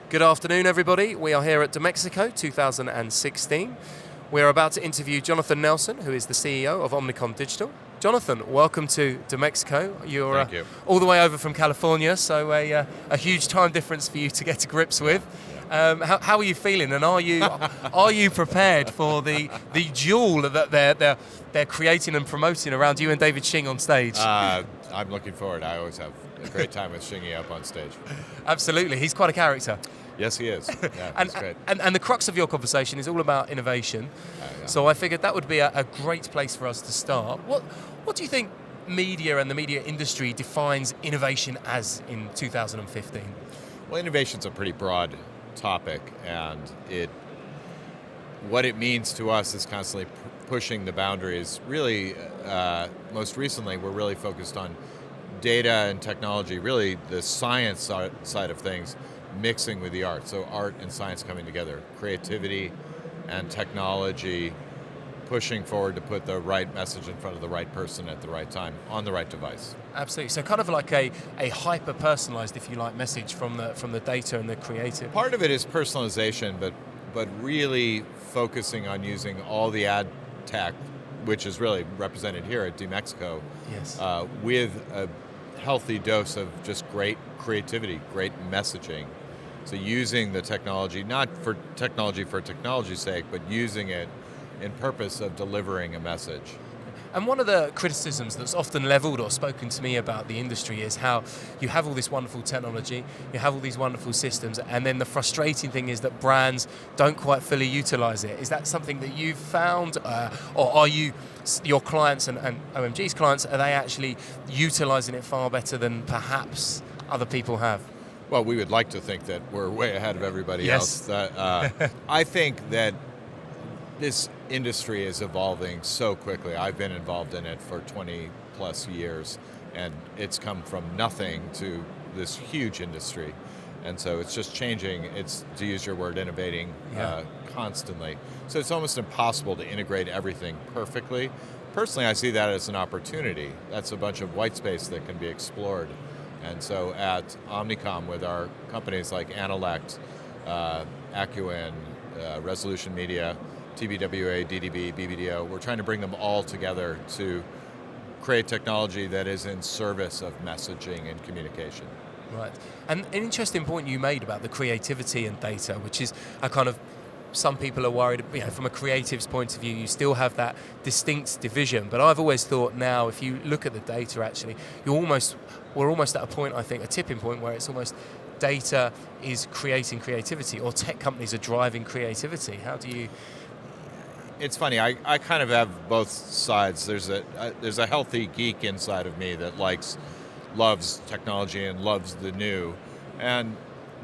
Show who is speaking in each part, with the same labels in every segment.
Speaker 1: Good afternoon, everybody. We are here at DMEXCO 2016. We are about to interview Jonathan Nelson, who is the CEO of Omnicom Digital. Jonathan, welcome to DMEXCO. You're
Speaker 2: Thank you.
Speaker 1: All the way over from California, so a huge time difference for you to get to grips with. How are you feeling, and are you prepared for the duel that they're creating and promoting around you and David Shing on stage?
Speaker 2: I'm looking forward. I always have a great time with Shingy up on stage.
Speaker 1: Absolutely, he's quite a character.
Speaker 2: Yes, he is. Yeah,
Speaker 1: and,
Speaker 2: he's great.
Speaker 1: And the crux of your conversation is all about innovation.
Speaker 2: Yeah.
Speaker 1: So I figured that would be a great place for us to start. What do you think media and the media industry defines innovation as in 2015?
Speaker 2: Well, innovation's a pretty broad topic, and what it means to us is constantly pushing the boundaries. Really, most recently, we're really focused on data and technology, really the science side of things, mixing with the art. So art and science coming together, creativity and technology pushing forward to put the right message in front of the right person at the right time on the right device.
Speaker 1: Absolutely. So kind of like a hyper-personalized, if you like, message from the data and the creative.
Speaker 2: Part of it is personalization, but really focusing on using all the ad tech, which is really represented here at DMEXCO,
Speaker 1: yes,
Speaker 2: with a healthy dose of just great creativity, great messaging. So using the technology, not for technology's sake, but using it in purpose of delivering a message.
Speaker 1: And one of the criticisms that's often leveled or spoken to me about the industry is how you have all this wonderful technology, you have all these wonderful systems, and then the frustrating thing is that brands don't quite fully utilize it. Is that something that you've found, or are your clients and OMG's clients, are they actually utilizing it far better than perhaps other people have?
Speaker 2: Well, we would like to think that we're way ahead of everybody
Speaker 1: yes.
Speaker 2: else. I think that this industry is evolving so quickly. I've been involved in it for 20 plus years, and it's come from nothing to this huge industry. And so it's just changing. It's, to use your word, innovating constantly. So it's almost impossible to integrate everything perfectly. Personally, I see that as an opportunity. That's a bunch of white space that can be explored. And so at Omnicom, with our companies like Analect, Acuin, Resolution Media, TBWA, DDB, BBDO, we're trying to bring them all together to create technology that is in service of messaging and communication.
Speaker 1: Right. And an interesting point you made about the creativity and data, which is a kind of, some people are worried, from a creative's point of view, you still have that distinct division. But I've always thought now, if you look at the data, actually, we're almost at a point, I think, a tipping point where it's almost data is creating creativity, or tech companies are driving creativity. How do you...
Speaker 2: It's funny, I kind of have both sides. There's a healthy geek inside of me that loves technology and loves the new. And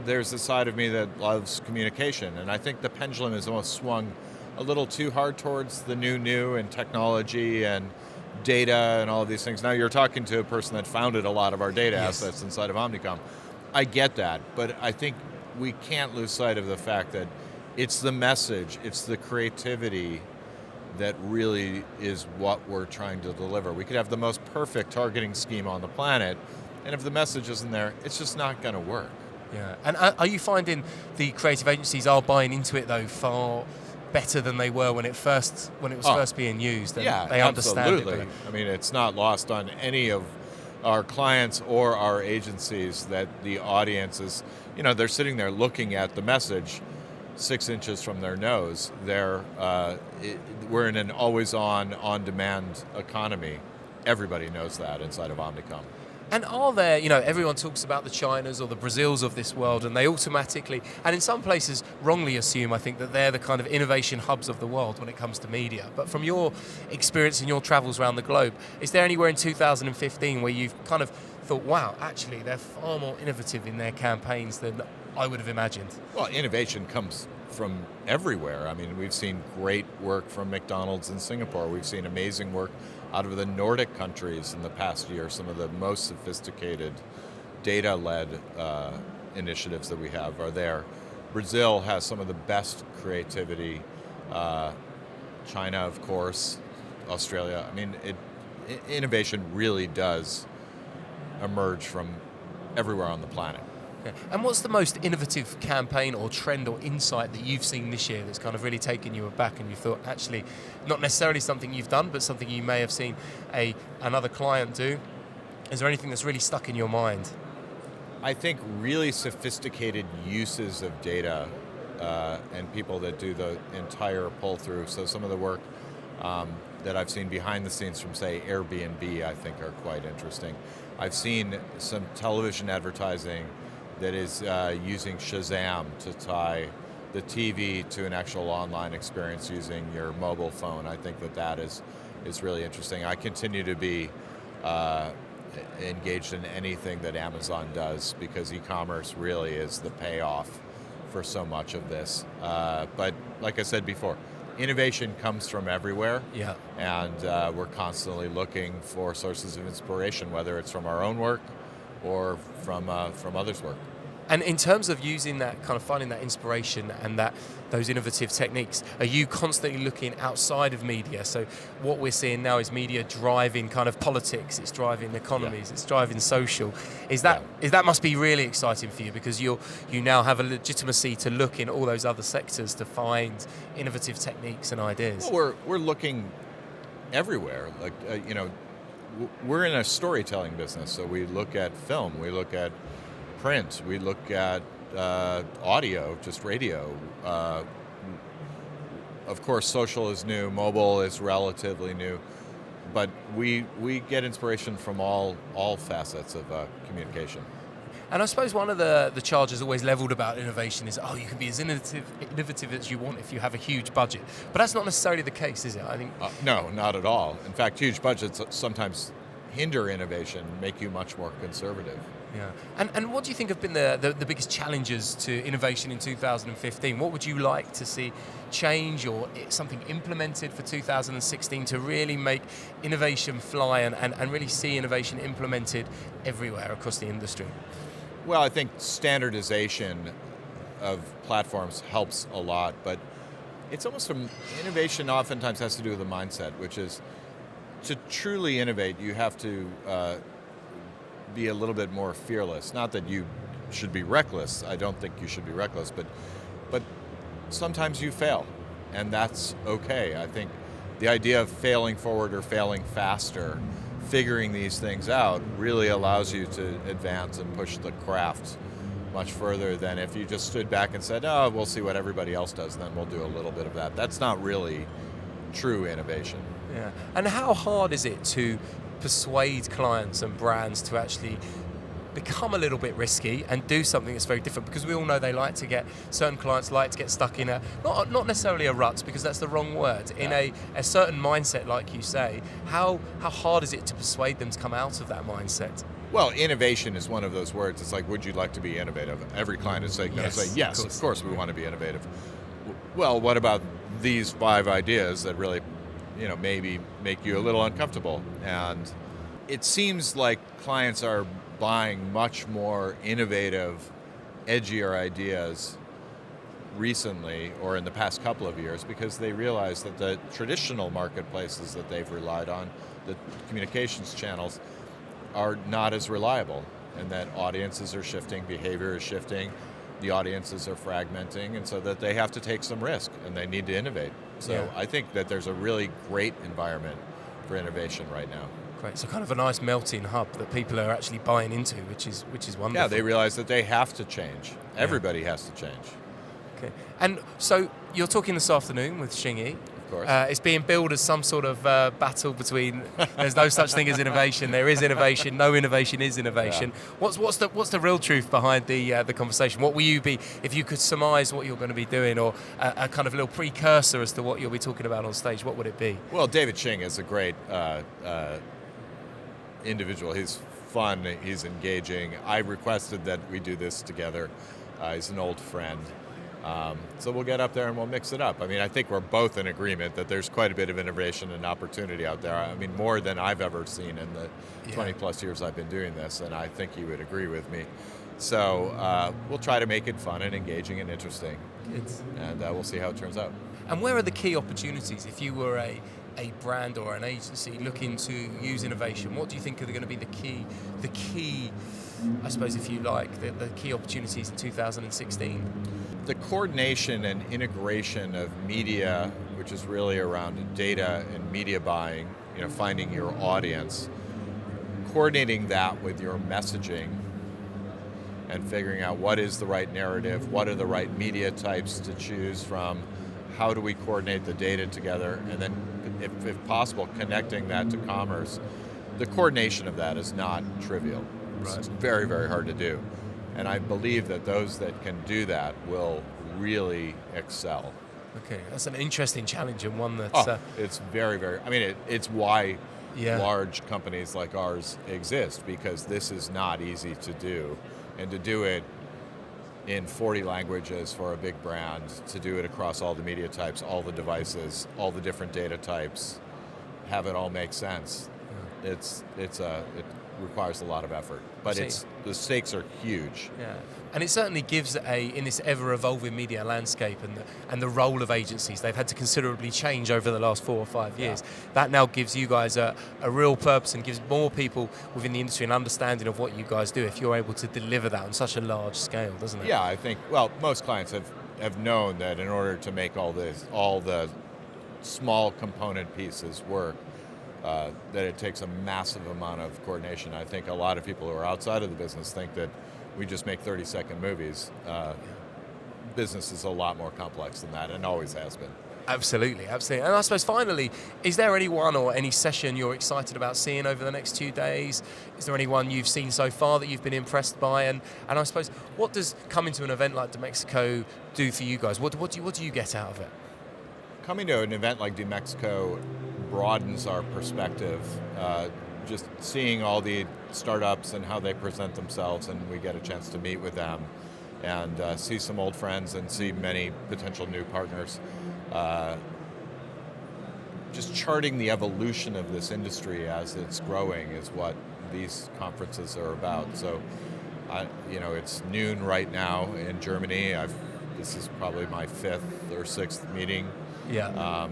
Speaker 2: there's a side of me that loves communication. And I think the pendulum has almost swung a little too hard towards the new and technology and data and all of these things. Now you're talking to a person that founded a lot of our data assets inside of Omnicom. I get that, but I think we can't lose sight of the fact that it's the message, it's the creativity that really is what we're trying to deliver. We could have the most perfect targeting scheme on the planet, and if the message isn't there, it's just not going to work.
Speaker 1: Yeah, and are you finding the creative agencies are buying into it though far better than they were when it was first being used? And they understand
Speaker 2: absolutely.
Speaker 1: it.
Speaker 2: I mean, it's not lost on any of our clients or our agencies that the audience is, they're sitting there looking at the message 6 inches from their nose. We're in an always-on-demand economy. Everybody knows that inside of Omnicom.
Speaker 1: And are there, everyone talks about the Chinas or the Brazils of this world, and they automatically, and in some places wrongly assume, I think, that they're the kind of innovation hubs of the world when it comes to media. But from your experience and your travels around the globe, is there anywhere in 2015 where you've kind of thought, wow, actually, they're far more innovative in their campaigns than I would have imagined?
Speaker 2: Well, innovation comes from everywhere. I mean, we've seen great work from McDonald's in Singapore. We've seen amazing work out of the Nordic countries in the past year, some of the most sophisticated data-led initiatives that we have are there. Brazil has some of the best creativity. China, of course, Australia. I mean, innovation really does emerge from everywhere on the planet.
Speaker 1: Yeah. And what's the most innovative campaign or trend or insight that you've seen this year that's kind of really taken you aback and you thought, actually, not necessarily something you've done, but something you may have seen another client do? Is there anything that's really stuck in your mind?
Speaker 2: I think really sophisticated uses of data and people that do the entire pull through. So some of the work that I've seen behind the scenes from, say, Airbnb, I think are quite interesting. I've seen some television advertising that is using Shazam to tie the TV to an actual online experience using your mobile phone. I think that is really interesting. I continue to be engaged in anything that Amazon does because e-commerce really is the payoff for so much of this. But like I said before, innovation comes from everywhere, and we're constantly looking for sources of inspiration, whether it's from our own work or from others' work.
Speaker 1: And in terms of using that, kind of finding that inspiration and those innovative techniques, are you constantly looking outside of media? So what we're seeing now is media driving kind of politics, it's driving economies, it's driving social. Is that must be really exciting for you because you now have a legitimacy to look in all those other sectors to find innovative techniques and ideas.
Speaker 2: Well, we're looking everywhere. Like we're in a storytelling business, so we look at film, we look at print, we look at audio, just radio. Of course, social is new, mobile is relatively new, but we get inspiration from all facets of communication.
Speaker 1: And I suppose one of the charges always leveled about innovation is, you can be as innovative as you want if you have a huge budget. But that's not necessarily the case, is it? I think
Speaker 2: no, not at all. In fact, huge budgets sometimes hinder innovation, make you much more conservative.
Speaker 1: Yeah. And what do you think have been the biggest challenges to innovation in 2015? What would you like to see change or something implemented for 2016 to really make innovation fly and really see innovation implemented everywhere across the industry?
Speaker 2: Well, I think standardization of platforms helps a lot, but it's almost innovation oftentimes has to do with the mindset, which is to truly innovate, you have to be a little bit more fearless. Not that you should be reckless. I don't think you should be reckless, but sometimes you fail, and that's okay. I think the idea of failing forward or failing faster, figuring these things out, really allows you to advance and push the craft much further than if you just stood back and said, we'll see what everybody else does, and then we'll do a little bit of that. That's not really true innovation.
Speaker 1: Yeah. And how hard is it to persuade clients and brands to actually become a little bit risky and do something that's very different? Because we all know certain clients like to get stuck in not necessarily a rut, because that's the wrong word, in a certain mindset, like you say. How hard is it to persuade them to come out of that mindset?
Speaker 2: Well, innovation is one of those words. It's like, would you like to be innovative? Every client is going to say, yes, of course we want to be innovative. Well, what about these 5 ideas that really maybe make you a little uncomfortable? And it seems like clients are buying much more innovative, edgier ideas recently or in the past couple of years because they realize that the traditional marketplaces that they've relied on, the communications channels, are not as reliable, and that audiences are shifting, behavior is shifting, the audiences are fragmenting, and so that they have to take some risk and they need to innovate. So I think that there's a really great environment for innovation right now.
Speaker 1: Great. So kind of a nice melting hub that people are actually buying into, which is wonderful.
Speaker 2: Yeah, they realize that they have to change. Everybody has to change.
Speaker 1: Okay. And so you're talking this afternoon with Shingy.
Speaker 2: Of course.
Speaker 1: It's being billed as some sort of battle between there's no such thing as innovation, there is innovation, no innovation is innovation. Yeah. What's the real truth behind the conversation? What will you be, if you could surmise what you're going to be doing, or a kind of little precursor as to what you'll be talking about on stage, what would it be?
Speaker 2: Well, David Shing is a great individual. He's fun, he's engaging. I requested that we do this together. He's an old friend. So we'll get up there and we'll mix it up. I mean, I think we're both in agreement that there's quite a bit of innovation and opportunity out there. I mean, more than I've ever seen in the 20 plus years I've been doing this, and I think you would agree with me. So we'll try to make it fun and engaging and interesting. And we'll see how it turns out.
Speaker 1: And where are the key opportunities if you were a brand or an agency looking to use innovation? What do you think are going to be the key I suppose, if you like, the key opportunities in 2016?
Speaker 2: The coordination and integration of media, which is really around data and media buying, finding your audience, coordinating that with your messaging, and figuring out what is the right narrative, what are the right media types to choose from, how do we coordinate the data together, and then, if possible, connecting that to commerce. The coordination of that is not trivial.
Speaker 1: Right.
Speaker 2: It's very, very hard to do. And I believe that those that can do that will really excel.
Speaker 1: Okay, that's an interesting challenge, and one that's...
Speaker 2: it's very, very... I mean, it's why
Speaker 1: Yeah.
Speaker 2: large companies like ours exist, because this is not easy to do. And to do it in 40 languages for a big brand, to do it across all the media types, all the devices, all the different data types, have it all make sense. Yeah. It requires a lot of effort, but the stakes are huge.
Speaker 1: Yeah, and it certainly gives in this ever-evolving media landscape and the role of agencies, they've had to considerably change over the last 4 or 5 years. Yeah. That now gives you guys a real purpose and gives more people within the industry an understanding of what you guys do if you're able to deliver that on such a large scale, doesn't it?
Speaker 2: Yeah, I think, most clients have known that in order to make all the small component pieces work, that it takes a massive amount of coordination. I think a lot of people who are outside of the business think that we just make 30-second movies. Business is a lot more complex than that, and always has been.
Speaker 1: Absolutely, absolutely. And I suppose finally, is there anyone or any session you're excited about seeing over the next 2 days? Is there anyone you've seen so far that you've been impressed by? And I suppose, what does coming to an event like DMEXCO do for you guys? What do you get out of it?
Speaker 2: Coming to an event like DMEXCO broadens our perspective. Just seeing all the startups and how they present themselves, and we get a chance to meet with them and see some old friends and see many potential new partners. Just charting the evolution of this industry as it's growing is what these conferences are about. So, it's noon right now in Germany. This is probably my 5th or 6th meeting.
Speaker 1: Yeah.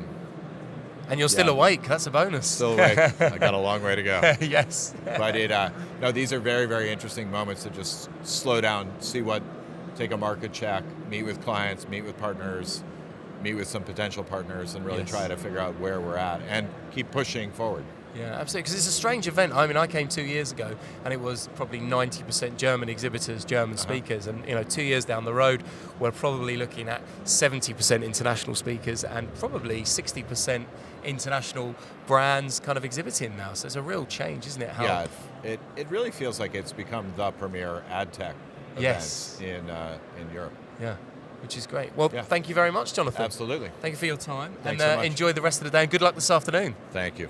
Speaker 1: And you're still awake. That's a bonus.
Speaker 2: Still awake. I got a long way to go.
Speaker 1: Yes.
Speaker 2: But these are very, very interesting moments to just slow down, take a market check, meet with clients, meet with partners, meet with some potential partners, and really try to figure out where we're at and keep pushing forward.
Speaker 1: Yeah, absolutely, because it's a strange event. I mean, I came 2 years ago, and it was probably 90% German exhibitors, German speakers, and 2 years down the road, we're probably looking at 70% international speakers and probably 60% international brands kind of exhibiting now. So it's a real change, isn't it?
Speaker 2: Yeah, it really feels like it's become the premier ad tech event in Europe.
Speaker 1: Yeah. Which is great. Well, thank you very much, Jonathan.
Speaker 2: Absolutely.
Speaker 1: Thank you for your time.
Speaker 2: Thanks so much.
Speaker 1: Enjoy the rest of the day, and good luck this afternoon.
Speaker 2: Thank you.